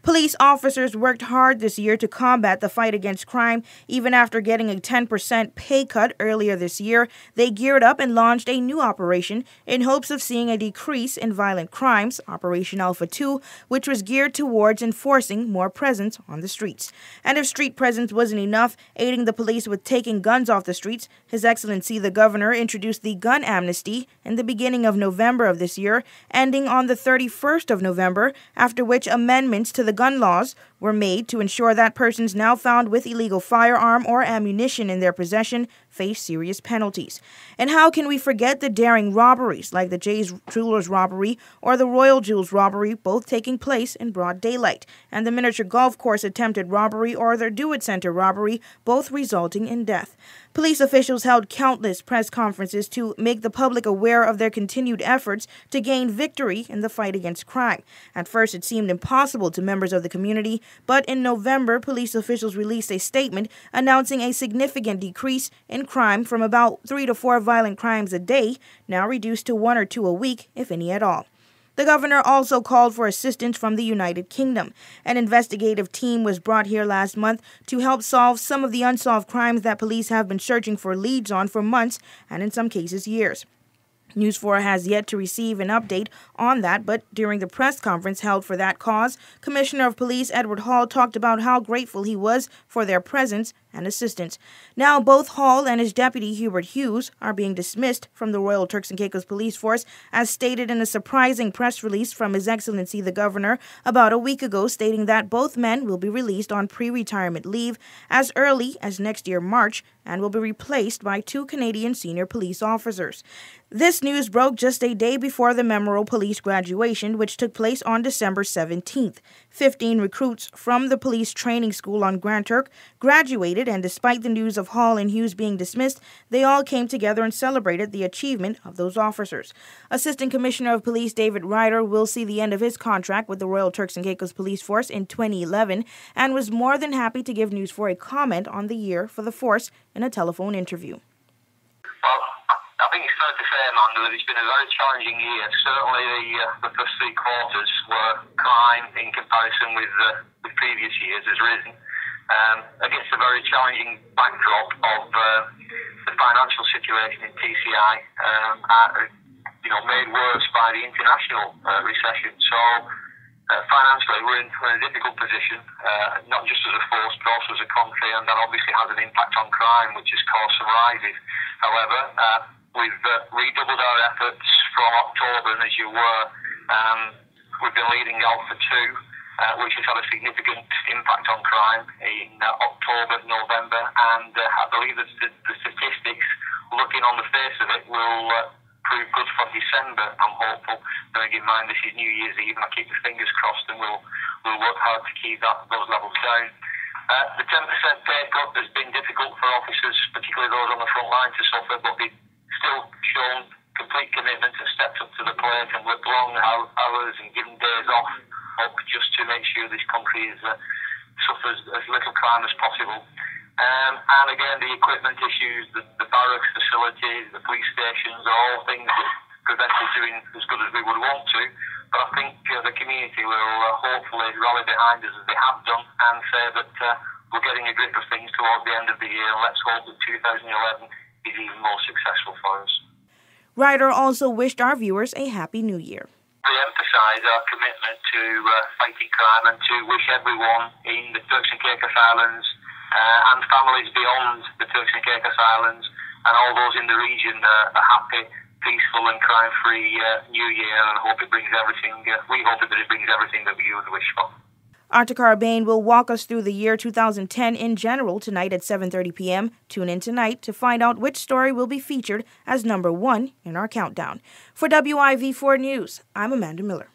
Police officers worked hard this year to combat the fight against crime. Even after getting a 10% pay cut earlier this year, they geared up and launched a new operation in hopes of seeing a decrease in violent crimes, Operation Alpha 2, which was geared towards enforcing more presence on the streets. And if street presence wasn't enough, aiding the police with taking guns off the streets, His Excellency the Governor introduced the gun amnesty in the beginning of November of this year, ending on the 31st of November, after which amendments to the gun laws were made to ensure that persons now found with illegal firearm or ammunition in their possession face serious penalties. And how can we forget the daring robberies like the Jay's Jewelers robbery or the Royal Jewels robbery, both taking place in broad daylight, and the miniature golf course attempted robbery or the Do-It Center robbery, both resulting in death. Police officials held countless press conferences to make the public aware of their continued efforts to gain victory in the fight against crime. At first, it seemed impossible to members of the community, but in November, police officials released a statement announcing a significant decrease in crime from about 3 to 4 violent crimes a day, now reduced to 1 or 2 a week, if any at all. The governor also called for assistance from the United Kingdom. An investigative team was brought here last month to help solve some of the unsolved crimes that police have been searching for leads on for months and in some cases years. News 4 has yet to receive an update on that, but during the press conference held for that cause, Commissioner of Police Edward Hall talked about how grateful he was for their presence and assistance. Now, both Hall and his deputy Hubert Hughes are being dismissed from the Royal Turks and Caicos Police Force, as stated in a surprising press release from His Excellency the Governor about a week ago, stating that both men will be released on pre-retirement leave as early as next year March and will be replaced by 2 Canadian senior police officers. This news broke just a day before the memorable police graduation, which took place on December 17th. 15 recruits from the police training school on Grand Turk graduated, and despite the news of Hall and Hughes being dismissed, they all came together and celebrated the achievement of those officers. Assistant Commissioner of Police David Ryder will see the end of his contract with the Royal Turks and Caicos Police Force in 2011 and was more than happy to give News 4 a comment on the year for the force in a telephone interview. Well, I think it's fair to say, Amanda, that it's been a very challenging year. Certainly the first 3 quarters were crime in comparison with previous years has risen. Against a very challenging backdrop of the financial situation in TCI, made worse by the international recession. So financially we're in a difficult position, not just as a force but also as a country, and that obviously has an impact on crime, which has caused some rises. However, we've redoubled our efforts from October, and as you were, we've been leading Alpha 2, which has had a significant impact on crime in October, November, and I believe that the statistics, looking on the face of it, will prove good for December. I'm hopeful, bearing in mind this is New Year's Eve, and I keep the fingers crossed, and we'll work hard to keep those levels down. The 10% pay cut has been difficult for officers, particularly those on the front line, to suffer, but they've still shown complete commitment and stepped up to the plate and worked long hours and given days off just to make sure this country suffers as little crime as possible. And again, the equipment issues, the barracks facilities, the police stations are all things that prevent us doing as good as we would want to. But I think the community will hopefully rally behind us as they have done and say that we're getting a grip of things towards the end of the year, and let's hope that 2011 is even more successful for us. Ryder also wished our viewers a Happy New Year. We emphasise our commitment to fighting crime and to wish everyone in the Turks and Caicos Islands and families beyond the Turks and Caicos Islands and all those in the region a happy, peaceful and crime-free New Year, and I hope it brings everything. We hope that it brings everything that we would wish for. Artikar Bain will walk us through the year 2010 in general tonight at 7:30 p.m. Tune in tonight to find out which story will be featured as number 1 in our countdown. For WIV4 News, I'm Amanda Miller.